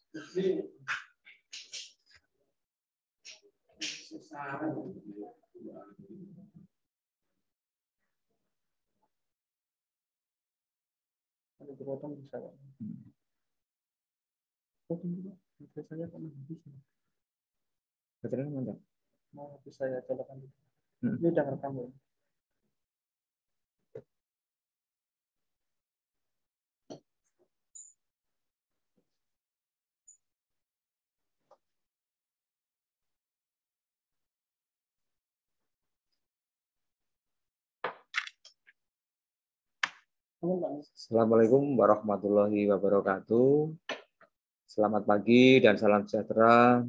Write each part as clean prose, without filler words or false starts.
Dipotong bisa. Potong juga. Saya pernah bisa. Betul mantap. Mau saya colokan. Ini udah rekam ya. Assalamualaikum warahmatullahi wabarakatuh. Selamat pagi dan salam sejahtera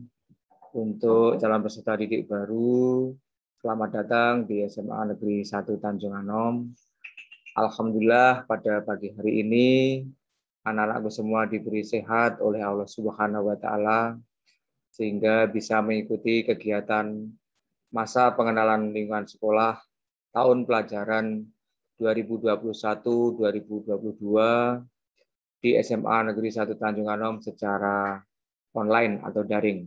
untuk calon peserta didik baru. Selamat datang di SMA Negeri 1 Tanjung Anom. Alhamdulillah pada pagi hari ini anak-anakku semua diberi sehat oleh Allah Subhanahu wa taala sehingga bisa mengikuti kegiatan masa pengenalan lingkungan sekolah tahun pelajaran 2021-2022 di SMA Negeri 1 Tanjung Anom secara online atau daring.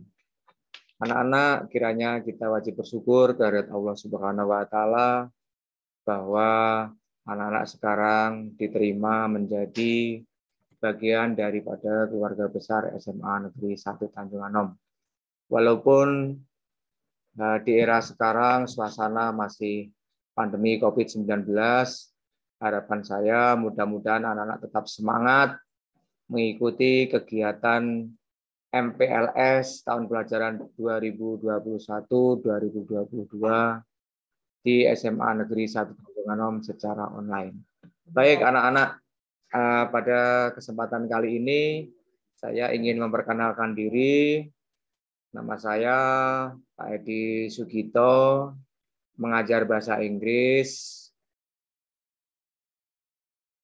Anak-anak, kiranya kita wajib bersyukur kehadirat Allah Subhanahu wa taala bahwa anak-anak sekarang diterima menjadi bagian daripada keluarga besar SMA Negeri 1 Tanjung Anom. Walaupun di era sekarang suasana masih pandemi COVID-19, harapan saya mudah-mudahan anak-anak tetap semangat mengikuti kegiatan MPLS tahun pelajaran 2021-2022 di SMA Negeri 1 Tanjung Anom secara online. Baik anak-anak, pada kesempatan kali ini saya ingin memperkenalkan diri. Nama saya Pak Edi Sugito, mengajar bahasa Inggris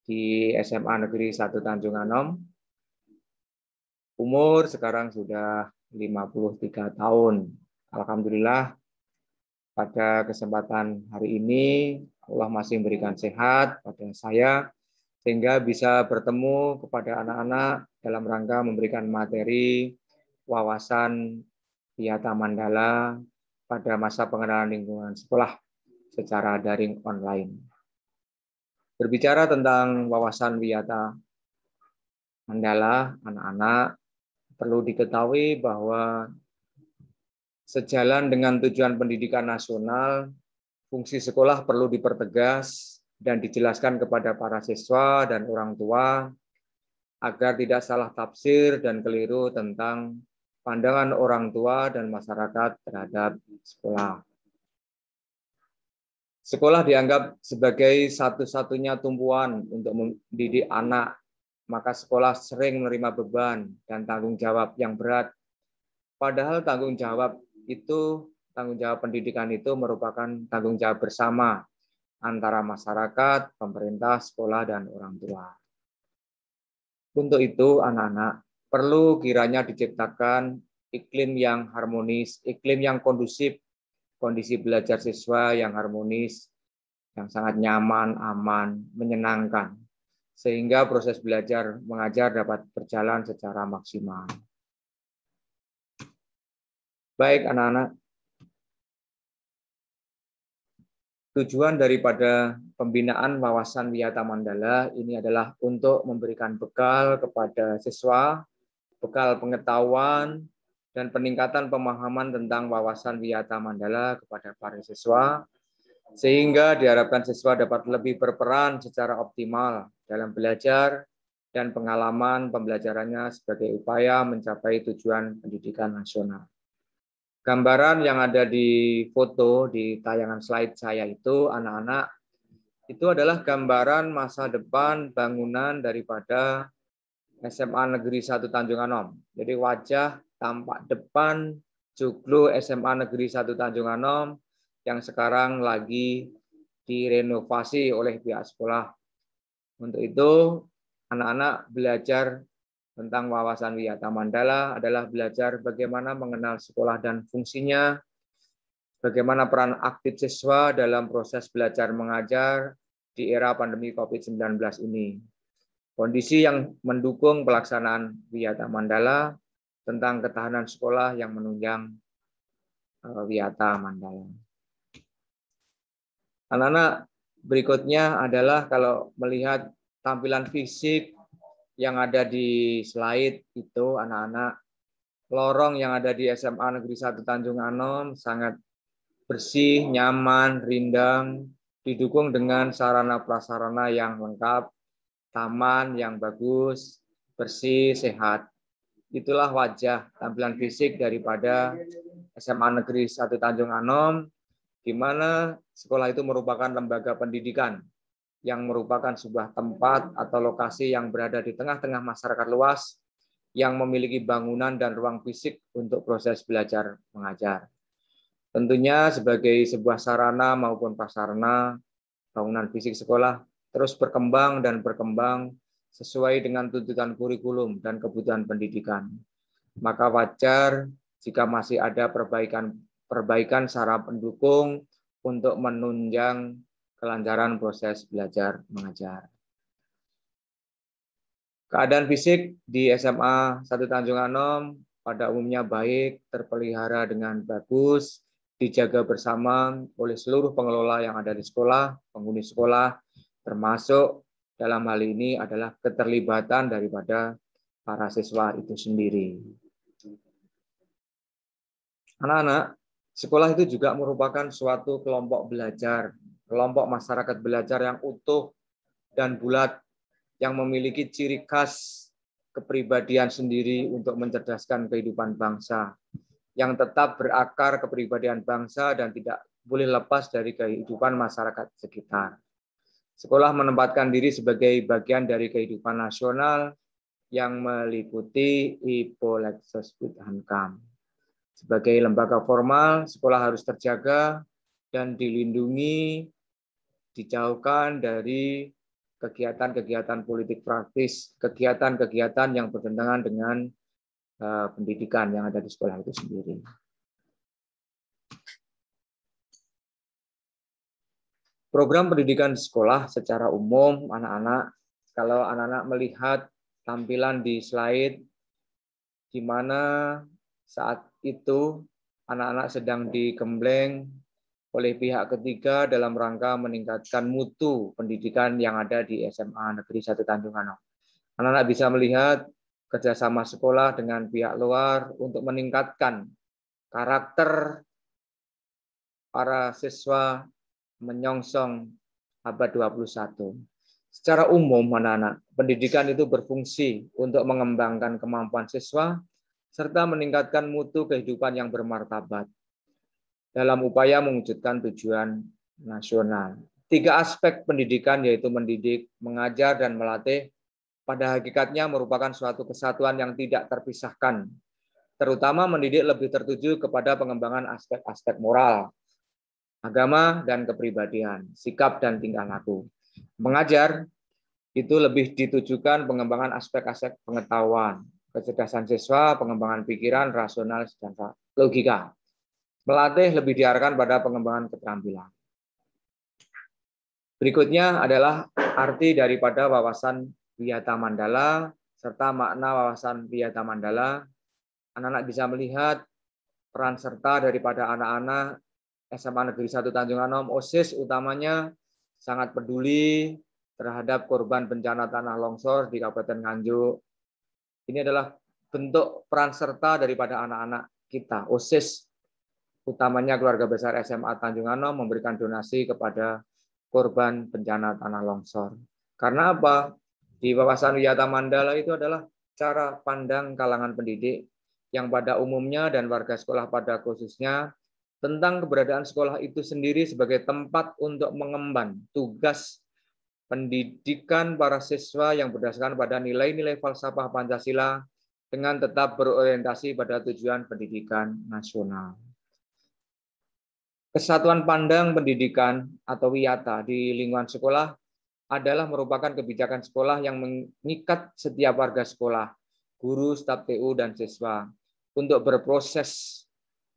di SMA Negeri 1 Tanjung Anom. Umur sekarang sudah 53 tahun. Alhamdulillah pada kesempatan hari ini Allah masih memberikan sehat pada saya sehingga bisa bertemu kepada anak-anak dalam rangka memberikan materi wawasan Wiyata Mandala pada masa pengenalan lingkungan sekolah secara daring online. Berbicara tentang wawasan Wiyata Mandala, anak-anak perlu diketahui bahwa sejalan dengan tujuan pendidikan nasional, fungsi sekolah perlu dipertegas dan dijelaskan kepada para siswa dan orang tua agar tidak salah tafsir dan keliru tentang pandangan orang tua dan masyarakat terhadap sekolah. Sekolah dianggap sebagai satu-satunya tumpuan untuk mendidik anak, maka sekolah sering menerima beban dan tanggung jawab yang berat. Padahal tanggung jawab pendidikan itu merupakan tanggung jawab bersama antara masyarakat, pemerintah, sekolah, dan orang tua. Untuk itu, anak-anak perlu kiranya diciptakan iklim yang harmonis, iklim yang kondusif, kondisi belajar siswa yang harmonis, yang sangat nyaman, aman, menyenangkan, sehingga proses belajar mengajar dapat berjalan secara maksimal. Baik anak-anak, tujuan daripada pembinaan wawasan Wiyata Mandala ini adalah untuk memberikan bekal kepada siswa, bekal pengetahuan, dan peningkatan pemahaman tentang wawasan Wiyata Mandala kepada para siswa, sehingga diharapkan siswa dapat lebih berperan secara optimal dalam belajar dan pengalaman pembelajarannya sebagai upaya mencapai tujuan pendidikan nasional. Gambaran yang ada di foto di tayangan slide saya itu, anak-anak, itu adalah gambaran masa depan bangunan daripada SMA Negeri 1 Tanjung Anom. Jadi wajah tampak depan joglo SMA Negeri 1 Tanjung Anom yang sekarang lagi direnovasi oleh pihak sekolah. Untuk itu, anak-anak belajar tentang wawasan Wiyata Mandala adalah belajar bagaimana mengenal sekolah dan fungsinya, bagaimana peran aktif siswa dalam proses belajar mengajar di era pandemi COVID-19 ini. Kondisi yang mendukung pelaksanaan Wiyata Mandala tentang ketahanan sekolah yang menunjang Wiyata Mandala. Anak-anak, berikutnya adalah kalau melihat tampilan fisik yang ada di slide itu, anak-anak, lorong yang ada di SMA Negeri 1 Tanjung Anom sangat bersih, nyaman, rindang, didukung dengan sarana prasarana yang lengkap, taman yang bagus, bersih, sehat. Itulah wajah tampilan fisik daripada SMA Negeri 1 Tanjung Anom, di mana sekolah itu merupakan lembaga pendidikan yang merupakan sebuah tempat atau lokasi yang berada di tengah-tengah masyarakat luas yang memiliki bangunan dan ruang fisik untuk proses belajar mengajar. Tentunya sebagai sebuah sarana maupun prasarana, bangunan fisik sekolah terus berkembang dan berkembang sesuai dengan tuntutan kurikulum dan kebutuhan pendidikan. Maka wajar jika masih ada perbaikan secara pendukung untuk menunjang kelancaran proses belajar mengajar. Keadaan fisik di SMA 1 Tanjung Anom pada umumnya baik, terpelihara dengan bagus, dijaga bersama oleh seluruh pengelola yang ada di sekolah, penghuni sekolah, termasuk dalam hal ini adalah keterlibatan daripada para siswa itu sendiri. Anak-anak, sekolah itu juga merupakan suatu kelompok belajar, kelompok masyarakat belajar yang utuh dan bulat, yang memiliki ciri khas kepribadian sendiri untuk mencerdaskan kehidupan bangsa, yang tetap berakar kepribadian bangsa dan tidak boleh lepas dari kehidupan masyarakat sekitar. Sekolah menempatkan diri sebagai bagian dari kehidupan nasional yang meliputi Ipolexos Hankam. Sebagai lembaga formal, sekolah harus terjaga dan dilindungi, dijauhkan dari kegiatan-kegiatan politik praktis, kegiatan-kegiatan yang bertentangan dengan pendidikan yang ada di sekolah itu sendiri. Program pendidikan di sekolah secara umum, anak-anak, kalau anak-anak melihat tampilan di slide, di mana saat itu anak-anak sedang digembleng oleh pihak ketiga dalam rangka meningkatkan mutu pendidikan yang ada di SMA Negeri 1 Tanjung Anom. Anak-anak bisa melihat kerjasama sekolah dengan pihak luar untuk meningkatkan karakter para siswa menyongsong abad 21. Secara umum, anak-anak, pendidikan itu berfungsi untuk mengembangkan kemampuan siswa serta meningkatkan mutu kehidupan yang bermartabat dalam upaya mewujudkan tujuan nasional. 3 aspek pendidikan yaitu mendidik, mengajar, dan melatih pada hakikatnya merupakan suatu kesatuan yang tidak terpisahkan. Terutama mendidik lebih tertuju kepada pengembangan aspek-aspek moral, agama, dan kepribadian, sikap dan tingkah laku. Mengajar itu lebih ditujukan pengembangan aspek-aspek pengetahuan, kecerdasan siswa, pengembangan pikiran, rasional, dan logika. Melatih lebih diarahkan pada pengembangan keterampilan. Berikutnya adalah arti daripada wawasan Wiyata Mandala serta makna wawasan Wiyata Mandala. Anak-anak bisa melihat peran serta daripada anak-anak SMA Negeri 1 Tanjung Anom, OSIS utamanya sangat peduli terhadap korban bencana tanah longsor di Kabupaten Nganjuk. Ini adalah bentuk peran serta daripada anak-anak kita, OSIS utamanya keluarga besar SMA Tanjung Anom memberikan donasi kepada korban bencana tanah longsor. Karena apa? Di wawasan Wiyata Mandala itu adalah cara pandang kalangan pendidik yang pada umumnya dan warga sekolah pada khususnya tentang keberadaan sekolah itu sendiri sebagai tempat untuk mengemban tugas pendidikan para siswa yang berdasarkan pada nilai-nilai falsafah Pancasila dengan tetap berorientasi pada tujuan pendidikan nasional. Kesatuan pandang pendidikan atau Wiyata di lingkungan sekolah adalah merupakan kebijakan sekolah yang mengikat setiap warga sekolah, guru, staf TU, dan siswa untuk berproses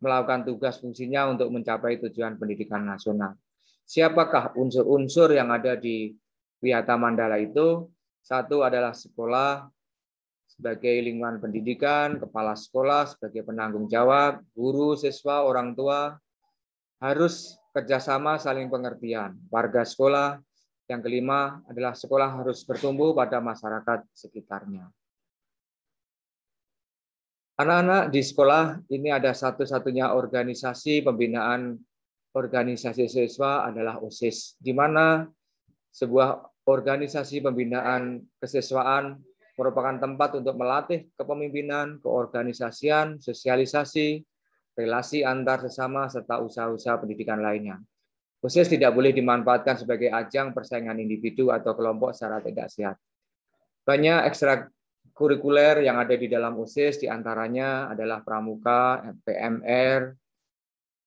melakukan tugas fungsinya untuk mencapai tujuan pendidikan nasional. Siapakah unsur-unsur yang ada di Wiyata Mandala itu? Satu adalah sekolah sebagai lingkungan pendidikan, kepala sekolah sebagai penanggung jawab, guru, siswa, orang tua, harus kerjasama saling pengertian. Warga sekolah, yang kelima adalah sekolah harus bertumbuh pada masyarakat sekitarnya. Anak-anak di sekolah ini ada satu-satunya organisasi pembinaan organisasi siswa adalah OSIS, di mana sebuah organisasi pembinaan kesiswaan merupakan tempat untuk melatih kepemimpinan, keorganisasian, sosialisasi, relasi antar sesama, serta usaha-usaha pendidikan lainnya. OSIS tidak boleh dimanfaatkan sebagai ajang persaingan individu atau kelompok secara tidak sehat. Banyak ekstrakurikuler yang ada di dalam OSIS, diantaranya adalah pramuka, PMR,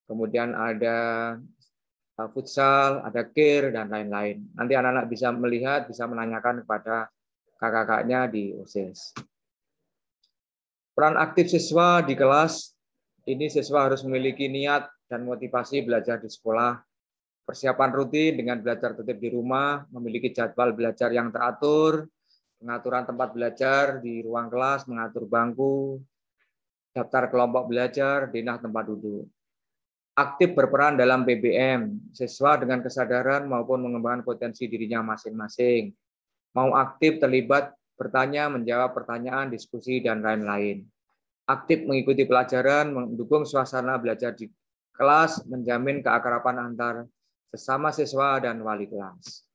kemudian ada futsal, ada kir, dan lain-lain. Nanti anak-anak bisa melihat, bisa menanyakan kepada kakak-kakaknya di OSIS. Peran aktif siswa di kelas, ini siswa harus memiliki niat dan motivasi belajar di sekolah, persiapan rutin dengan belajar tertib di rumah, memiliki jadwal belajar yang teratur, pengaturan tempat belajar di ruang kelas, mengatur bangku, daftar kelompok belajar, denah tempat duduk. Aktif berperan dalam PBM, siswa dengan kesadaran maupun mengembangkan potensi dirinya masing-masing. Mau aktif terlibat bertanya, menjawab pertanyaan, diskusi, dan lain-lain. Aktif mengikuti pelajaran, mendukung suasana belajar di kelas, menjamin keakraban antar sesama siswa dan wali kelas.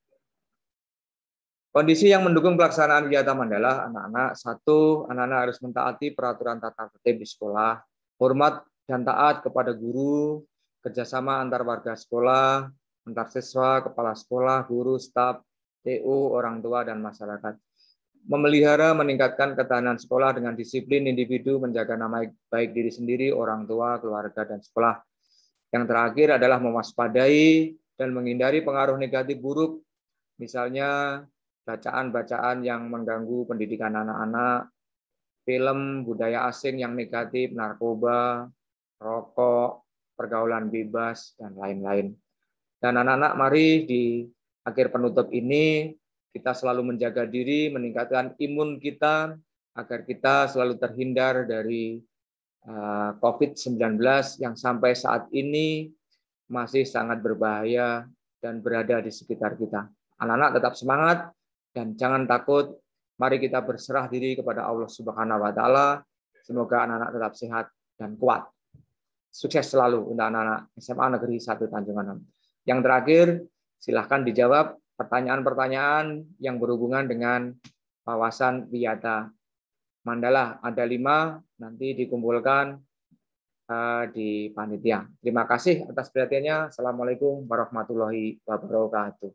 Kondisi yang mendukung pelaksanaan Wiyata Mandala, anak-anak, satu, anak-anak harus mentaati peraturan tata tertib di sekolah, hormat dan taat kepada guru, kerjasama antar warga sekolah, antar siswa, kepala sekolah, guru, staf, TU, orang tua, dan masyarakat. Memelihara, meningkatkan ketahanan sekolah dengan disiplin individu, menjaga nama baik diri sendiri, orang tua, keluarga, dan sekolah. Yang terakhir adalah mewaspadai dan menghindari pengaruh negatif buruk, misalnya bacaan-bacaan yang mengganggu pendidikan anak-anak, film, budaya asing yang negatif, narkoba, rokok, pergaulan bebas, dan lain-lain. Dan anak-anak, mari di akhir penutup ini kita selalu menjaga diri, meningkatkan imun kita, agar kita selalu terhindar dari COVID-19 yang sampai saat ini masih sangat berbahaya dan berada di sekitar kita. Anak-anak tetap semangat dan jangan takut. Mari kita berserah diri kepada Allah Subhanahu wa taala. Semoga anak-anak tetap sehat dan kuat. Sukses selalu untuk anak-anak SMA Negeri 1 Tanjung. Yang terakhir, silahkan dijawab pertanyaan-pertanyaan yang berhubungan dengan wawasan Wiyata Mandala. Ada 5, nanti dikumpulkan di panitia. Terima kasih atas perhatiannya. Assalamualaikum warahmatullahi wabarakatuh.